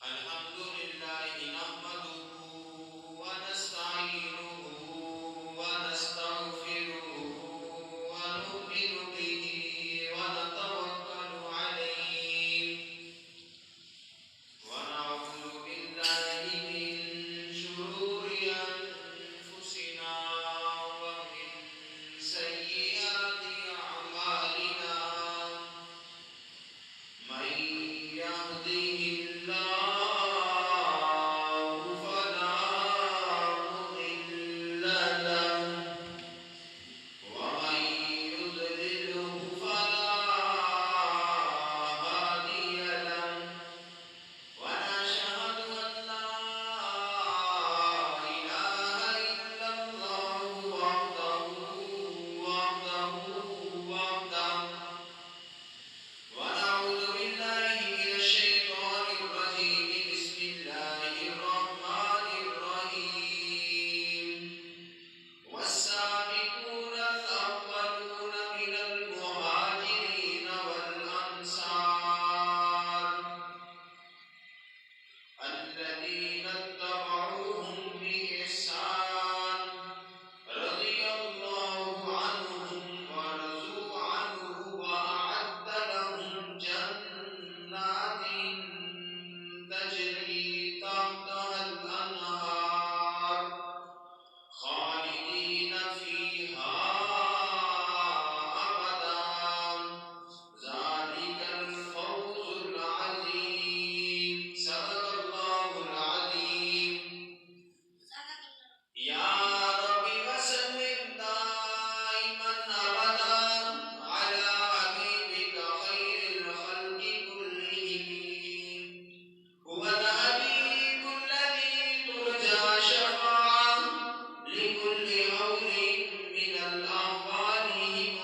الحمد لله نحمده ونستعينه ونستغفره ونؤمن به ونتوكل عليه ونعوذ بالله من شرور أنفسنا ومن سيئات أعمالنا من يهده الله فلا مضل له ومن يضلله فلا هادي له ونشهد أن لا إله إلا الله وحده ونعوذ بالله من الشيطان الرجيم بسم الله الرحمن الرحيم والسابقون الأولون من المهاجرين والأنصار الذين اتبعوهم بإحسان رضي الله عنهم ورضوا عنه وأعد لهم جنات تجري تحتها الأنهار خالدين فيها أبدا ذلك الفوز العظيم صدق الله العظيم يا رب وسلم دائما أبدا على حبيبك خير الخلق كلهم هو الحبيب الذي ترجى شفاعة لكل هول من الأهوال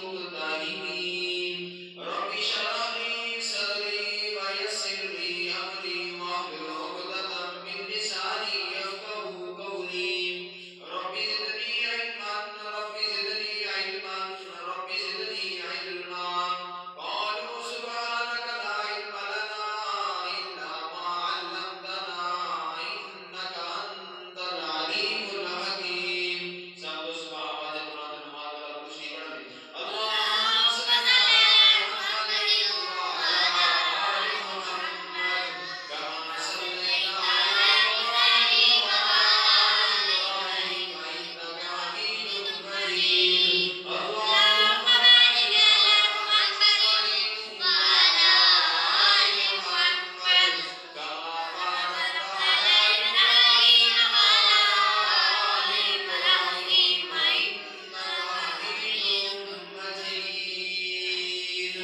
مقتهمين رب اشرح لي صدري ويسر لي أمري واحلل عقدة من لساني يفقهوا قولي رب زدني علما رب زدني علما رب زدني علما قالوا سبحانك لا علم لنا إلا ما علمتنا إنك أنت العليم الحكيم سب سبحان قرآن نماز والا خوشی پڑھ لیں اللهم صل على محمد وعلى آل محمد كما صليت على إبراهيم وعلى آل إبراهيم إنك حميد مجيد اللهم بارك على محمد وعلى آل محمد كما باركت على إبراهيم وعلى آل إبراهيم إنك حميد مجيد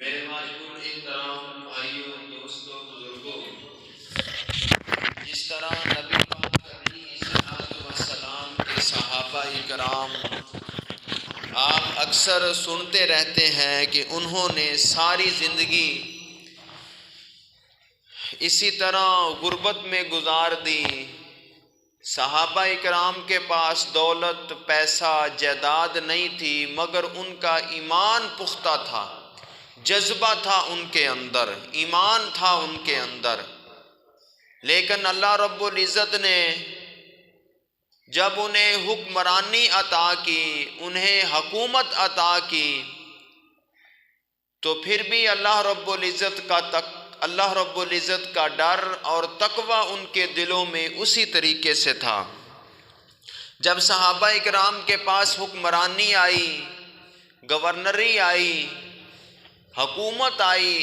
میرے معزول احترام بھائیوں دوستوں بزرگوں جس طرح نبی پاک علیہ الصلوۃ والسلام کے صحابہ کرام آپ اکثر سنتے رہتے ہیں کہ انہوں نے ساری زندگی اسی طرح غربت میں گزار دی صحابہ کرام کے پاس دولت پیسہ جائیداد نہیں تھی مگر ان کا ایمان پختہ تھا جذبہ تھا ان کے اندر ایمان تھا ان کے اندر لیکن اللہ رب العزت نے جب انہیں حکمرانی عطا کی انہیں حکومت عطا کی تو پھر بھی اللہ رب العزت کا ڈر اور تقوی ان کے دلوں میں اسی طریقے سے تھا جب صحابہ اکرام کے پاس حکمرانی آئی گورنری آئی حکومت آئی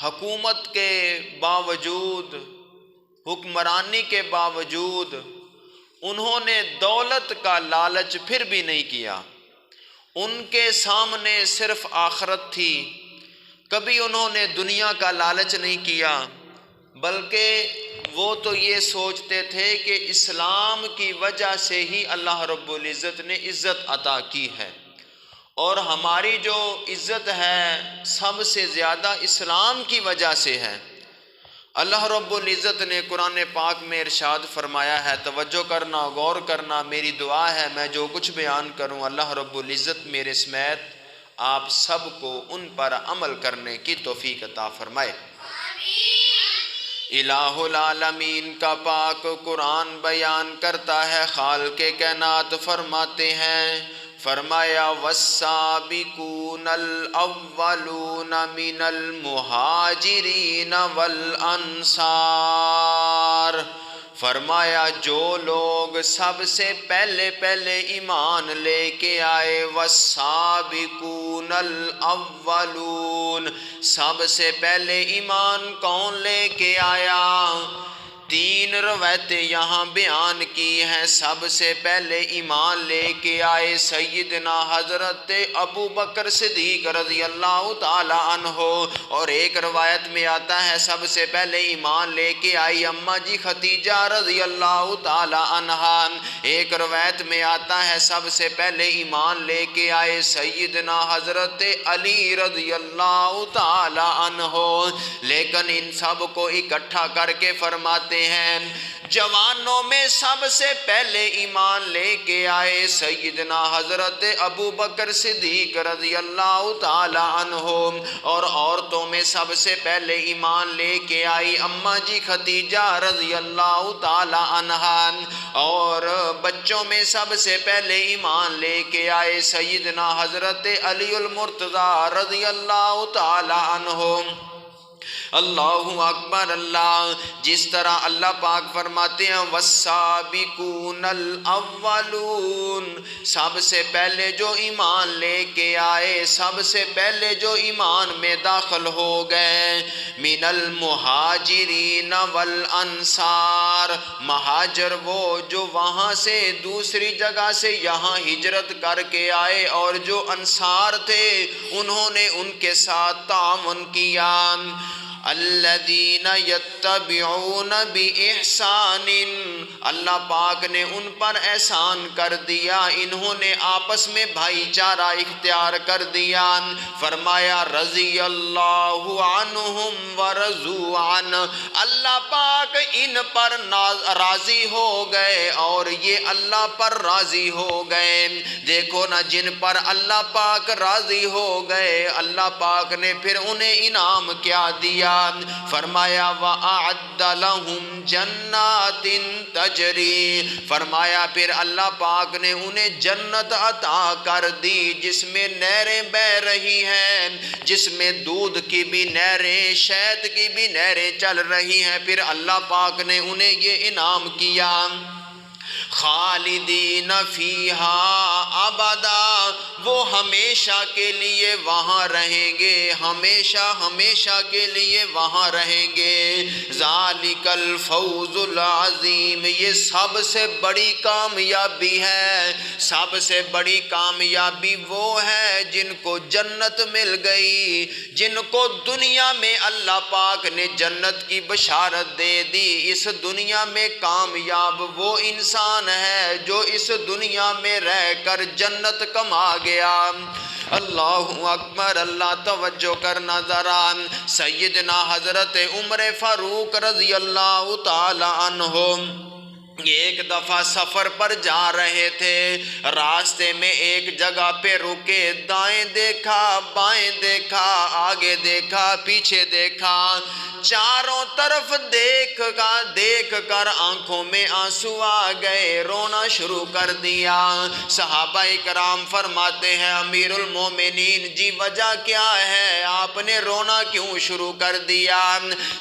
حکومت کے باوجود حکمرانی کے باوجود انہوں نے دولت کا لالچ پھر بھی نہیں کیا ان کے سامنے صرف آخرت تھی کبھی انہوں نے دنیا کا لالچ نہیں کیا بلکہ وہ تو یہ سوچتے تھے کہ اسلام کی وجہ سے ہی اللہ رب العزت نے عزت عطا کی ہے اور ہماری جو عزت ہے سب سے زیادہ اسلام کی وجہ سے ہے اللہ رب العزت نے قرآن پاک میں ارشاد فرمایا ہے، توجہ کرنا، غور کرنا، میری دعا ہے میں جو کچھ بیان کروں اللہ رب العزت میرے سمیت آپ سب کو ان پر عمل کرنے کی توفیق عطا فرمائے۔ الہ العالمین کا پاک قرآن بیان کرتا ہے، خالق کائنات فرماتے ہیں، فرمایا والسابقون الاولون من المہاجرین والانصار، فرمایا جو لوگ سب سے پہلے ایمان لے کے آئے، والسابقون الاولون، سب سے پہلے ایمان کون لے کے آیا؟ تین روایتیں یہاں بیان کی ہیں۔ سب سے پہلے ایمان لے کے آئے سیدنا حضرت ابو بکر صدیق رضی اللہ تعالی عنہ، اور ایک روایت میں آتا ہے سب سے پہلے ایمان لے کے آئی اماں جی ختیجہ رضی اللہ تعالی عنہا، ایک روایت میں آتا ہے سب سے پہلے ایمان لے کے آئے سیدنا حضرت علی رضی اللہ تعالی عنہ، لیکن ان سب کو اکٹھا کر کے فرماتے ہیں جوانوں میں سب سے پہلے ایمان لے کے آئے سیدنا حضرت ابو بکر صدیق رضی اللہ تعالی عنہ، اور عورتوں میں سب سے پہلے ایمان لے کے آئی اماں جی ختیجہ رضی اللہ تعالی عنہا، اور بچوں میں سب سے پہلے ایمان لے کے آئے سیدنا حضرت علی المرتضی رضی اللہ تعالی عنہ۔ اللہ اکبر اللہ، جس طرح اللہ پاک فرماتے ہیں والسابقون الاولون، سب سے پہلے جو ایمان لے کے آئے، سب سے پہلے جو ایمان میں داخل ہو گئے، من المہاجرین والانصار، مہاجر وہ جو وہاں سے دوسری جگہ سے یہاں ہجرت کر کے آئے، اور جو انصار تھے انہوں نے ان کے ساتھ تعاون کیا۔ الذین یتبعون بإحسان، اللہ پاک نے ان پر احسان کر دیا، انہوں نے آپس میں بھائی چارہ اختیار کر دیا، فرمایا رضی اللہ عنہم ورضوا عنہ، اللہ پاک ان پر راضی ہو گئے اور یہ اللہ پر راضی ہو گئے۔ دیکھو نا، جن پر اللہ پاک راضی ہو گئے اللہ پاک نے پھر انہیں انعام کیا دیا، فرمایا وَأَعَدَّ لَهُمْ جَنَّاتٍ تَجْرِي، فرمایا پھر اللہ پاک نے انہیں جنت عطا کر دی جس میں نہریں بہ رہی ہیں، جس میں دودھ کی بھی نہریں، شہد کی بھی نہریں چل رہی ہیں۔ پھر اللہ پاک نے انہیں یہ انعام کیا، خالدین فیہا ابدا، وہ ہمیشہ کے لیے وہاں رہیں گے، ہمیشہ ہمیشہ کے لیے وہاں رہیں گے۔ ذالک الفوز العظیم، یہ سب سے بڑی کامیابی ہے، سب سے بڑی کامیابی وہ ہے جن کو جنت مل گئی، جن کو دنیا میں اللہ پاک نے جنت کی بشارت دے دی۔ اس دنیا میں کامیاب وہ انسان ہے جو اس دنیا میں رہ کر جنت کما گیا۔ اللہ اکبر اللہ، توجہ کرنا ذرا، سیدنا حضرت عمر فاروق رضی اللہ تعالی عنہ ایک دفعہ سفر پر جا رہے تھے، راستے میں ایک جگہ پہ رکے، دائیں دیکھا بائیں دیکھا، آگے دیکھا پیچھے دیکھا، چاروں طرف دیکھ کر آنکھوں میں آنسو آ گئے، رونا شروع کر دیا۔ صحابہ کرام فرماتے ہیں امیر المومنین جی وجہ کیا ہے، آپ نے رونا کیوں شروع کر دیا؟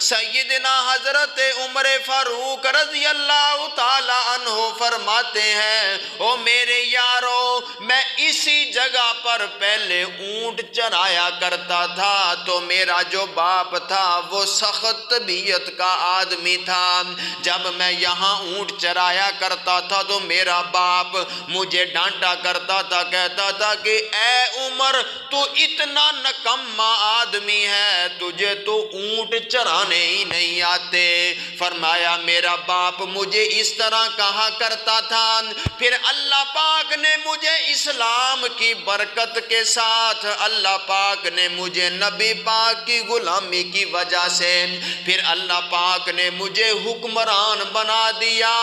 سیدنا حضرت عمر فاروق رضی اللہ تعالی عنہ فرماتے ہیں او میرے یارو، میں اسی جگہ پر پہلے اونٹ چرایا کرتا تھا، تو میرا جو باپ تھا وہ سخت طبیعت کا آدمی تھا، جب میں یہاں اونٹ چرایا کرتا تھا تو میرا باپ مجھے ڈانٹا کرتا تھا، کہتا تھا کہ اے عمر تو اتنا نکما آدمی ہے، تجھے تو اونٹ چرانے ہی نہیں آتے۔ فرمایا میرا باپ مجھے اس طرح کہا کرتا تھا، پھر اللہ پاک نے مجھے اسلام کی برکت کے ساتھ، اللہ پاک نے مجھے نبی پاک کی غلامی کی وجہ سے، پھر اللہ پاک نے مجھے حکمران بنا دیا،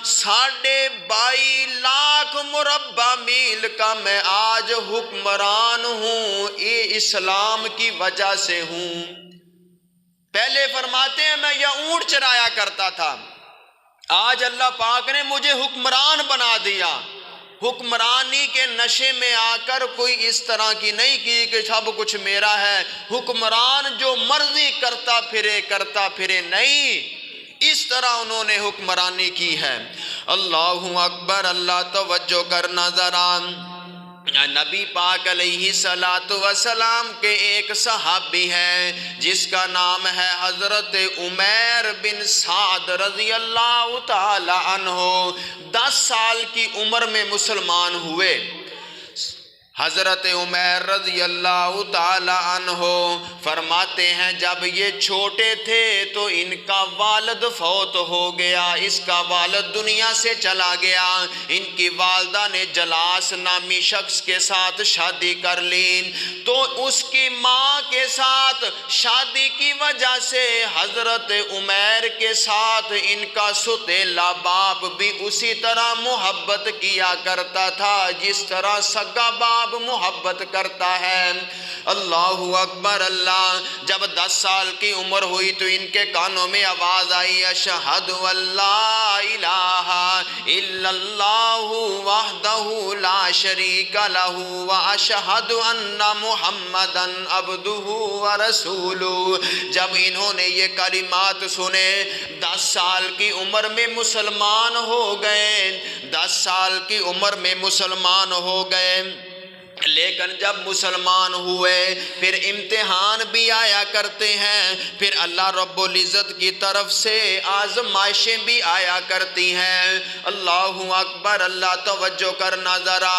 22.5 لاکھ مربع میل کا میں آج حکمران ہوں، یہ اسلام کی وجہ سے ہوں۔ پہلے فرماتے ہیں میں یہ اونٹ چرایا کرتا تھا، آج اللہ پاک نے مجھے حکمران بنا دیا۔ حکمرانی کے نشے میں آ کر کوئی اس طرح کی نہیں کی کہ سب کچھ میرا ہے، حکمران جو مرضی کرتا پھرے نہیں، اس طرح انہوں نے حکمرانی کی ہے۔ اللہ اکبر، اللہ توجہ کرنا ذرا۔ نبی پاک علیہ السلام کے ایک صحابی ہیں جس کا نام ہے حضرت عمیر بن سعد رضی اللہ تعالی عنہ، 10 سال کی عمر میں مسلمان ہوئے۔ حضرت عمیر رضی اللہ تعالی عنہ فرماتے ہیں جب یہ چھوٹے تھے تو ان کا والد فوت ہو گیا، اس کا والد دنیا سے چلا گیا، ان کی والدہ نے جلاس نامی شخص کے ساتھ شادی کر لی، تو اس کی ماں کے ساتھ شادی کی وجہ سے حضرت عمیر کے ساتھ ان کا ستیلا باپ بھی اسی طرح محبت کیا کرتا تھا جس طرح سگا باپ محبت کرتا ہے۔ اللہ اکبر، اللہ۔ جب 10 سال کی عمر ہوئی تو ان کے کانوں میں آواز آئی، اشہد ان لا الہ الا اللہ وحدہ لا شریک لہ واشہد ان محمدا عبدہ ورسولہ۔ جب انہوں نے یہ کلمات سنے، 10 سال کی عمر میں مسلمان ہو گئے، 10 سال کی عمر میں مسلمان ہو گئے۔ لیکن جب مسلمان ہوئے پھر امتحان بھی آیا کرتے ہیں، پھر اللہ رب العزت کی طرف سے آزمائشیں بھی آیا کرتی ہیں۔ اللہ اکبر، اللہ توجہ کرنا ذرا۔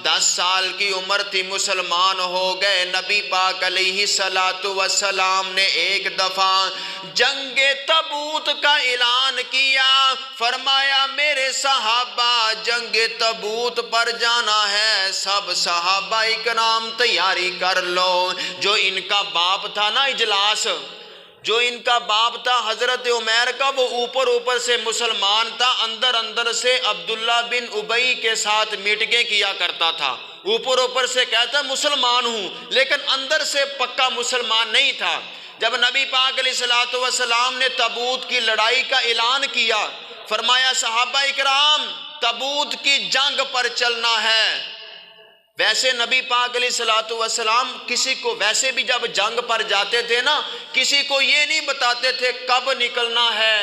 10 سال کی عمر تھی، مسلمان ہو گئے۔ نبی پاک علیہ السلام نے ایک دفعہ جنگ تبوک کا اعلان کیا، فرمایا میرے صحابہ جنگ تبوک پر جانا ہے، سب صحابہ اکرام تیاری کر لو۔ جو ان کا باپ تھا نا اجلاس، جو ان کا باپ تھا حضرت عمیر کا، وہ اوپر سے مسلمان تھا، اندر سے عبداللہ بن ابی کے ساتھ میٹنگیں کیا کرتا تھا، اوپر سے کہتا مسلمان ہوں لیکن اندر سے پکا مسلمان نہیں تھا۔ جب نبی پاک علیہ السلام نے تبوک کی لڑائی کا اعلان کیا، فرمایا صحابہ اکرام تبوک کی جنگ پر چلنا ہے۔ ویسے نبی پاک علیہ السلام کسی کو، ویسے بھی جب جنگ پر جاتے تھے نا، کسی کو یہ نہیں بتاتے تھے کب نکلنا ہے،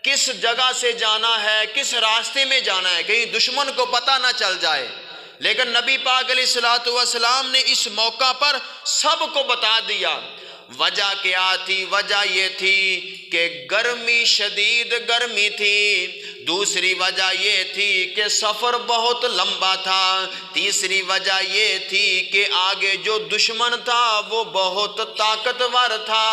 کس جگہ سے جانا ہے، کس راستے میں جانا ہے، کہیں دشمن کو پتہ نہ چل جائے۔ لیکن نبی پاک علیہ السلام نے اس موقع پر سب کو بتا دیا۔ وجہ کیا تھی؟ وجہ یہ تھی کہ گرمی، شدید گرمی تھی، دوسری وجہ یہ تھی کہ سفر بہت لمبا تھا، تیسری وجہ یہ تھی کہ آگے جو دشمن تھا وہ بہت طاقتور تھا،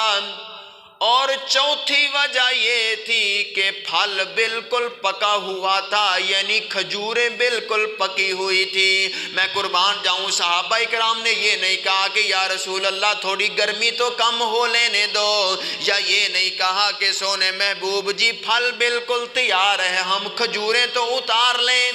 اور چوتھی وجہ یہ تھی کہ پھل بالکل پکا ہوا تھا، یعنی کھجوریں بالکل پکی ہوئی تھی۔ میں قربان جاؤں، صحابہ کرام نے یہ نہیں کہا کہ یا رسول اللہ تھوڑی گرمی تو کم ہو لینے دو، یا یہ نہیں کہا کہ سونے محبوب جی پھل بالکل تیار ہے ہم کھجوریں تو اتار لیں،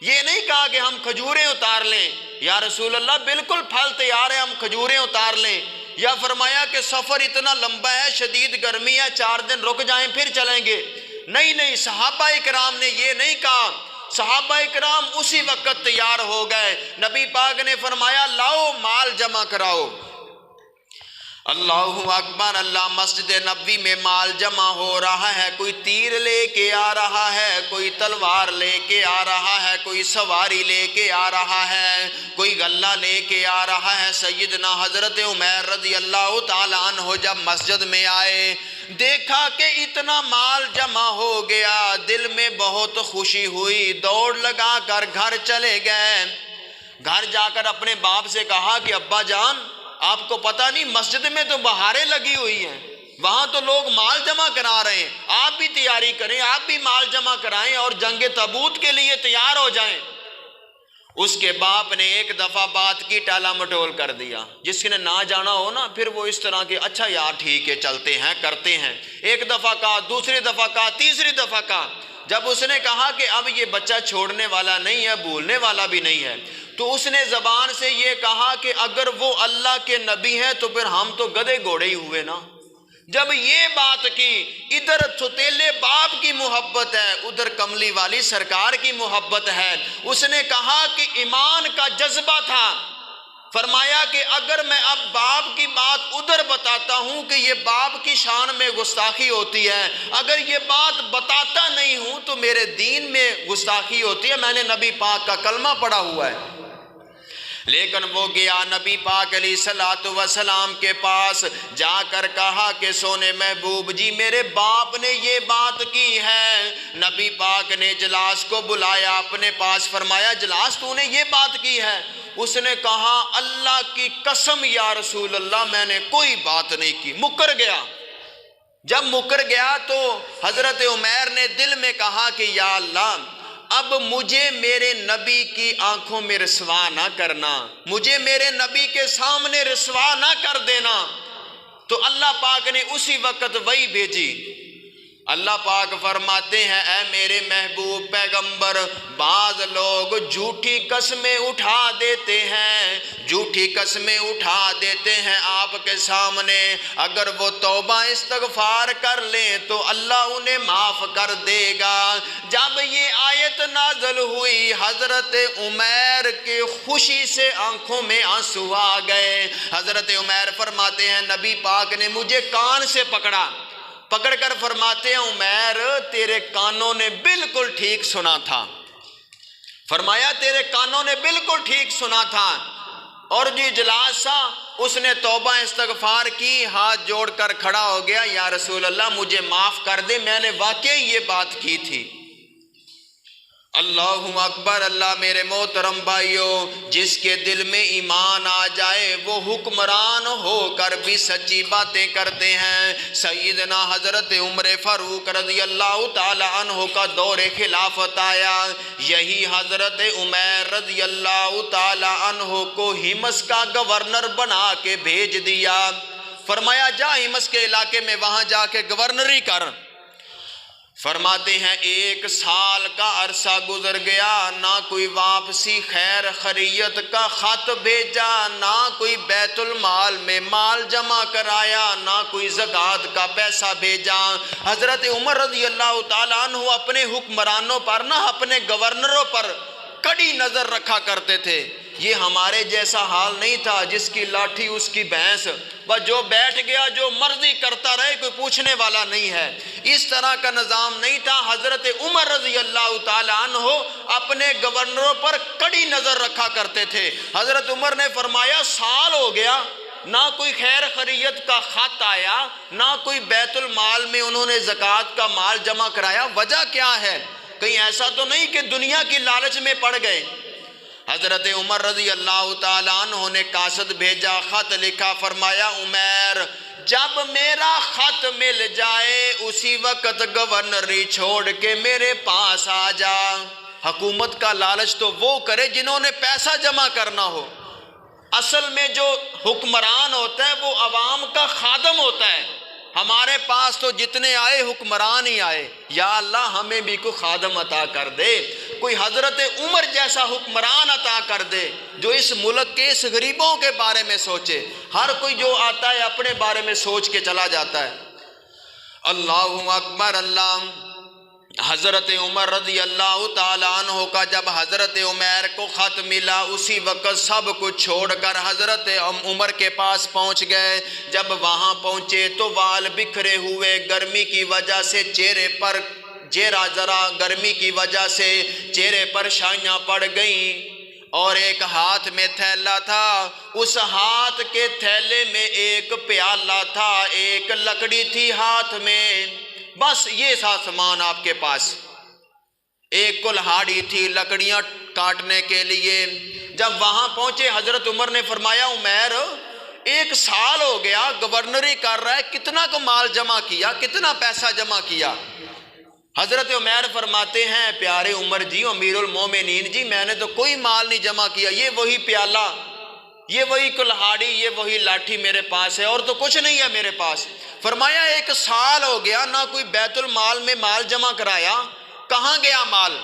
یہ نہیں کہا کہ ہم کھجوریں اتار لیں، یا رسول اللہ بالکل پھل تیار ہے ہم کھجوریں اتار لیں، یا فرمایا کہ سفر اتنا لمبا ہے، شدید گرمی ہے، 4 دن رک جائیں پھر چلیں گے۔ نہیں، صحابہ اکرام نے یہ نہیں کہا، صحابہ اکرام اسی وقت تیار ہو گئے۔ نبی پاک نے فرمایا لاؤ مال جمع کراؤ۔ اللہ اکبر، اللہ۔ مسجد نبوی میں مال جمع ہو رہا ہے، کوئی تیر لے کے آ رہا ہے، کوئی تلوار لے کے آ رہا ہے، کوئی سواری لے کے آ رہا ہے، کوئی غلہ لے کے آ رہا ہے۔ سیدنا حضرت عمیر رضی اللہ تعالیٰ عنہ جب مسجد میں آئے، دیکھا کہ اتنا مال جمع ہو گیا، دل میں بہت خوشی ہوئی، دوڑ لگا کر گھر چلے گئے۔ گھر جا کر اپنے باپ سے کہا کہ ابا جان آپ کو پتہ نہیں مسجد میں تو بہاریں لگی ہوئی ہیں، وہاں تو لوگ مال جمع کرا رہے ہیں، آپ بھی تیاری کریں، آپ بھی مال جمع کرائیں اور جنگ تبوک کے لیے تیار ہو جائیں۔ اس کے باپ نے ایک دفعہ بات کی ٹالا مٹول کر دیا، جس نے نہ جانا ہو نا پھر وہ اس طرح کے اچھا یار ٹھیک ہے چلتے ہیں کرتے ہیں، ایک دفعہ کہا، دوسری دفعہ کہا، تیسری دفعہ کہا۔ جب اس نے کہا کہ اب یہ بچہ چھوڑنے والا نہیں ہے، بھولنے والا بھی نہیں ہے، تو اس نے زبان سے یہ کہا کہ اگر وہ اللہ کے نبی ہیں تو پھر ہم تو گدھے گھوڑے ہی ہوئے نا، جب یہ بات کی، ادھر ستیلے باپ کی محبت ہے، ادھر کملی والی سرکار کی محبت ہے، اس نے کہا کہ ایمان کا جذبہ تھا، فرمایا کہ اگر میں اب باپ کی بات ادھر بتاتا ہوں کہ یہ باپ کی شان میں گستاخی ہوتی ہے، اگر یہ بات بتاتا نہیں ہوں تو میرے دین میں گستاخی ہوتی ہے، میں نے نبی پاک کا کلمہ پڑھا ہوا ہے۔ لیکن وہ گیا نبی پاک علیہ الصلوۃ والسلام کے پاس، جا کر کہا کہ سونے محبوب جی میرے باپ نے یہ بات کی ہے۔ نبی پاک نے اجلاس کو بلایا اپنے پاس، فرمایا اجلاس تو نے یہ بات کی ہے؟ اس نے کہا اللہ کی قسم یا رسول اللہ میں نے کوئی بات نہیں کی، مکر گیا۔ جب مکر گیا تو حضرت عمیر نے دل میں کہا کہ یا اللہ اب مجھے میرے نبی کی آنکھوں میں رسوا نہ کرنا، مجھے میرے نبی کے سامنے رسوا نہ کر دینا۔ تو اللہ پاک نے اسی وقت وحی بھیجی۔ اللہ پاک فرماتے ہیں اے میرے محبوب پیغمبر، بعض لوگ جھوٹی قسمیں اٹھا دیتے ہیں، جھوٹی قسمیں اٹھا دیتے ہیں آپ کے سامنے، اگر وہ توبہ استغفار کر لیں تو اللہ انہیں معاف کر دے گا۔ جب یہ آیت نازل ہوئی حضرت عمیر کی خوشی سے آنکھوں میں آنسو آ گئے۔ حضرت عمیر فرماتے ہیں نبی پاک نے مجھے کان سے پکڑ کر فرماتے ہیں عمیر تیرے کانوں نے بالکل ٹھیک سنا تھا، فرمایا تیرے کانوں نے بالکل ٹھیک سنا تھا۔ اور جو اجلاس تھا اس نے توبہ استغفار کی، ہاتھ جوڑ کر کھڑا ہو گیا، یا رسول اللہ مجھے معاف کر دے، میں نے واقعی یہ بات کی تھی۔ اللہ اکبر۔ اللہ میرے محترم بھائیوں، جس کے دل میں ایمان آ جائے وہ حکمران ہو کر بھی سچی باتیں کرتے ہیں۔ سیدنا حضرت عمر فاروق رضی اللہ تعالی عنہ کا دور خلافت آیا، یہی حضرت عمر رضی اللہ تعالی عنہ کو ہمس کا گورنر بنا کے بھیج دیا، فرمایا جا ہمس کے علاقے میں وہاں جا کے گورنری کر۔ فرماتے ہیں 1 سال کا عرصہ گزر گیا، نہ کوئی واپسی خیر خیریت کا خط بھیجا، نہ کوئی بیت المال میں مال جمع کرایا، نہ کوئی زکوٰۃ کا پیسہ بھیجا۔ حضرت عمر رضی اللہ تعالیٰ عنہ اپنے حکمرانوں پر نہ اپنے گورنروں پر کڑی نظر رکھا کرتے تھے۔ یہ ہمارے جیسا حال نہیں تھا، جس کی لاٹھی اس کی بھینس، وہ جو بیٹھ گیا جو مرضی کرتا رہے، کوئی پوچھنے والا نہیں ہے، اس طرح کا نظام نہیں تھا۔ حضرت عمر رضی اللہ تعالیٰ عنہ اپنے گورنروں پر کڑی نظر رکھا کرتے تھے۔ حضرت عمر نے فرمایا سال ہو گیا، نہ کوئی خیر خیریت کا خط آیا، نہ کوئی بیت المال میں انہوں نے زکوٰۃ کا مال جمع کرایا، وجہ کیا ہے؟ کہیں ایسا تو نہیں کہ دنیا کی لالچ میں پڑ گئے؟ حضرت عمر رضی اللہ تعالیٰ عنہ نے قاصد بھیجا، خط لکھا، فرمایا عمر جب میرا خط مل جائے اسی وقت گورنری چھوڑ کے میرے پاس آ جا۔ حکومت کا لالچ تو وہ کرے جنہوں نے پیسہ جمع کرنا ہو، اصل میں جو حکمران ہوتا ہے وہ عوام کا خادم ہوتا ہے۔ ہمارے پاس تو جتنے آئے حکمران ہی آئے، یا اللہ ہمیں بھی کوئی خادم عطا کر دے، کوئی حضرت عمر جیسا حکمران عطا کر دے جو اس ملک کے اس غریبوں کے بارے میں سوچے۔ ہر کوئی جو آتا ہے اپنے بارے میں سوچ کے چلا جاتا ہے۔ اللہ اکبر۔ اللہ حضرت عمر رضی اللہ تعالیٰ عنہ کا جب حضرت عمر کو خط ملا اسی وقت سب کچھ چھوڑ کر حضرت عمر کے پاس پہنچ گئے۔ جب وہاں پہنچے تو وال بکھرے ہوئے، گرمی کی وجہ سے چہرے پر گرمی کی وجہ سے چہرے پر شائیاں پڑ گئیں، اور ایک ہاتھ میں تھیلا تھا، اس ہاتھ کے تھیلے میں ایک پیالہ تھا، ایک لکڑی تھی ہاتھ میں، بس یہ تھا سامان آپ کے پاس۔ ایک کلہاڑی تھی لکڑیاں کاٹنے کے لیے۔ جب وہاں پہنچے حضرت عمر نے فرمایا عمر 1 سال ہو گیا گورنری کر رہا ہے، کتنا کو مال جمع کیا، کتنا پیسہ جمع کیا؟ حضرت عمر فرماتے ہیں پیارے عمر جی، امیر المومنین جی، میں نے تو کوئی مال نہیں جمع کیا، یہ وہی پیالہ، یہ وہی کلہاڑی، یہ وہی لاٹھی میرے پاس ہے، اور تو کچھ نہیں ہے میرے پاس۔ فرمایا 1 سال ہو گیا، نہ کوئی بیت المال میں مال جمع کرایا، کہاں گیا مال؟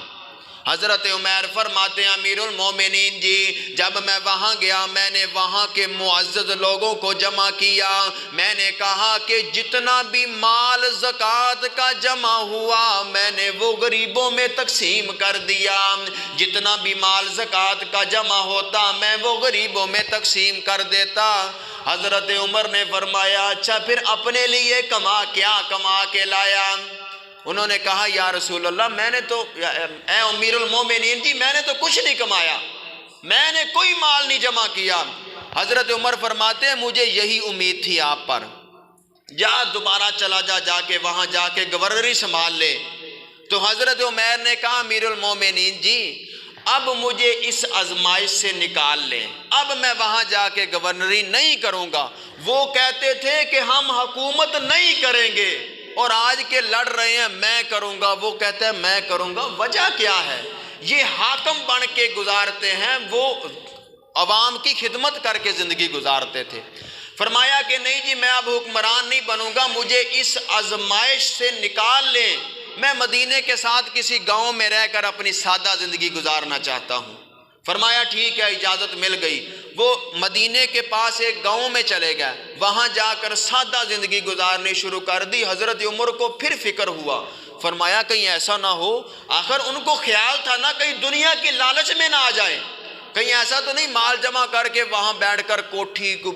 حضرت عمیر فرماتے ہیں امیر المومنین جی جب میں وہاں گیا میں نے وہاں کے معزز لوگوں کو جمع کیا، میں نے کہا کہ جتنا بھی مال زکوٰۃ کا جمع ہوا میں نے وہ غریبوں میں تقسیم کر دیا، جتنا بھی مال زکوٰۃ کا جمع ہوتا میں وہ غریبوں میں تقسیم کر دیتا۔ حضرت عمر نے فرمایا اچھا پھر اپنے لیے کیا کما کے لایا؟ انہوں نے کہا یا رسول اللہ میں نے تو اے امیر المومنین جی میں نے تو کچھ نہیں کمایا، میں نے کوئی مال نہیں جمع کیا۔ حضرت عمر فرماتے ہیں مجھے یہی امید تھی آپ پر، جا دوبارہ چلا جا کے وہاں جا کے گورنری سنبھال لے۔ تو حضرت عمر نے کہا امیر المومنین جی اب مجھے اس آزمائش سے نکال لیں، اب میں وہاں جا کے گورنری نہیں کروں گا۔ وہ کہتے تھے کہ ہم حکومت نہیں کریں گے اور آج کے لڑ رہے ہیں میں کروں گا، وہ کہتا ہے میں کروں گا۔ وجہ کیا ہے؟ یہ حاکم بن کے گزارتے ہیں، وہ عوام کی خدمت کر کے زندگی گزارتے تھے۔ فرمایا کہ نہیں جی میں اب حکمران نہیں بنوں گا، مجھے اس آزمائش سے نکال لیں، میں مدینے کے ساتھ کسی گاؤں میں رہ کر اپنی سادہ زندگی گزارنا چاہتا ہوں۔ فرمایا ٹھیک ہے، اجازت مل گئی۔ وہ مدینے کے پاس ایک گاؤں میں چلے گئے، وہاں جا کر سادہ زندگی گزارنی شروع کر دی۔ حضرت عمر کو پھر فکر ہوا، فرمایا کہیں ایسا نہ ہو، آخر ان کو خیال تھا نا کہیں دنیا کی لالچ میں نہ آ جائیں، کہیں ایسا تو نہیں مال جمع کر کے وہاں بیٹھ کر کوٹھی کو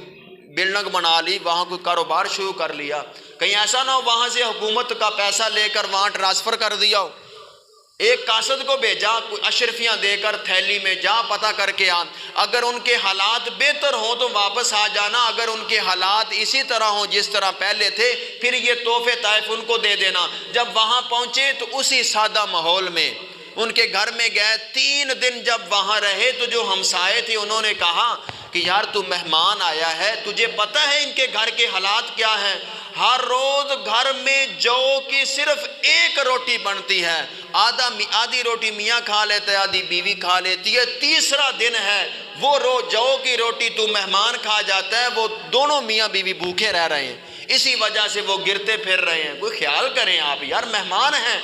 بلڈنگ بنا لی، وہاں کوئی کاروبار شروع کر لیا، کہیں ایسا نہ ہو وہاں سے حکومت کا پیسہ لے کر وہاں ٹرانسفر کر دیا ہو۔ ایک قاصد کو بھیجا، اشرفیاں دے کر تھیلی میں جا پتہ کر کے آ، اگر ان کے حالات بہتر ہوں تو واپس آ جانا، اگر ان کے حالات اسی طرح ہوں جس طرح پہلے تھے پھر یہ تحفے طائف ان کو دے دینا۔ جب وہاں پہنچے تو اسی سادہ ماحول میں ان کے گھر میں گئے، 3 دن جب وہاں رہے تو جو ہمسائے تھے انہوں نے کہا کہ یار تو مہمان آیا ہے، تجھے پتہ ہے ان کے گھر کے حالات کیا ہیں؟ ہر روز گھر میں جو کی صرف 1 روٹی بنتی ہے، آدھی روٹی میاں کھا لیتا ہے، آدھی بیوی کھا لیتی ہے، تیسرا دن ہے وہ جو کی روٹی تو مہمان کھا جاتا ہے، وہ دونوں میاں بیوی بھوکے رہ رہے ہیں، اسی وجہ سے وہ گرتے پھر رہے ہیں۔ کوئی خیال کریں آپ، یار مہمان ہیں۔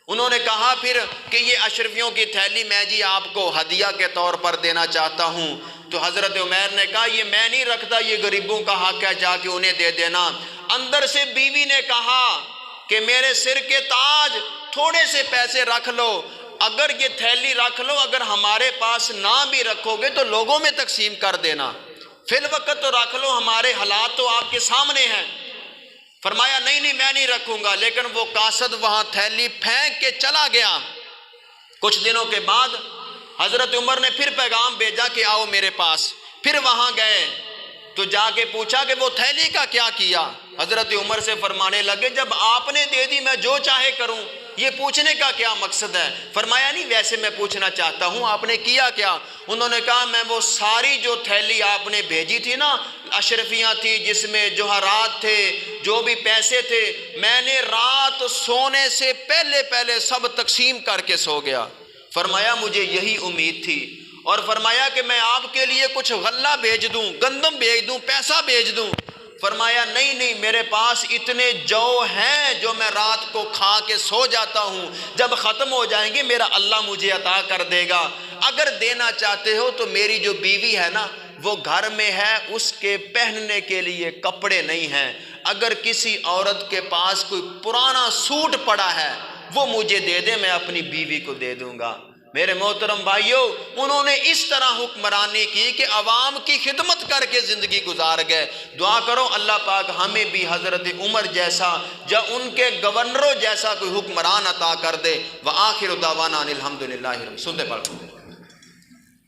انہوں نے کہا پھر کہ یہ اشرفیوں کی تھیلی میں جی آپ کو ہدیہ کے طور پر دینا چاہتا ہوں۔ تو حضرت عمیر نے کہا یہ میں نہیں رکھتا، یہ غریبوں کا حق ہے، جا کے انہیں دے دینا۔ اندر سے بیوی نے کہا کہ میرے سر کے تاج تھوڑے سے پیسے رکھ لو، اگر یہ تھیلی رکھ لو، اگر ہمارے پاس نہ بھی رکھو گے تو لوگوں میں تقسیم کر دینا، فی الوقت تو رکھ لو، ہمارے حالات تو آپ کے سامنے ہیں۔ فرمایا نہیں میں نہیں رکھوں گا، لیکن وہ قاصد وہاں تھیلی پھینک کے چلا گیا۔ کچھ دنوں کے بعد حضرت عمر نے پھر پیغام بھیجا کہ آؤ میرے پاس، پھر وہاں گئے تو جا کے پوچھا کہ وہ تھیلی کا کیا کیا؟ حضرت عمر سے فرمانے لگے جب آپ نے دے دی میں جو چاہے کروں، یہ پوچھنے کا کیا مقصد ہے؟ فرمایا نہیں ویسے میں پوچھنا چاہتا ہوں آپ نے کیا کیا؟ انہوں نے کہا میں وہ ساری جو تھیلی آپ نے بھیجی تھی نا، اشرفیاں تھی جس میں جوہرات تھے، جو بھی پیسے تھے، میں نے رات سونے سے پہلے سب تقسیم کر کے سو گیا۔ فرمایا مجھے یہی امید تھی، اور فرمایا کہ میں آپ کے لیے کچھ غلہ بھیج دوں، گندم بھیج دوں، پیسہ بھیج دوں۔ فرمایا نہیں میرے پاس اتنے جو ہیں جو میں رات کو کھا کے سو جاتا ہوں، جب ختم ہو جائیں گے میرا اللہ مجھے عطا کر دے گا۔ اگر دینا چاہتے ہو تو میری جو بیوی ہے نا وہ گھر میں ہے، اس کے پہننے کے لیے کپڑے نہیں ہیں، اگر کسی عورت کے پاس کوئی پرانا سوٹ پڑا ہے وہ مجھے دے دے، میں اپنی بیوی کو دے دوں گا۔ میرے محترم بھائیوں، انہوں نے اس طرح حکمرانی کی کہ عوام کی خدمت کر کے زندگی گزار گئے۔ دعا کرو اللہ پاک ہمیں بھی حضرت عمر جیسا یا ان کے گورنروں جیسا کوئی حکمران عطا کر دے۔ وآخر دعوانا ان الحمدللہ، سنتے پڑھتے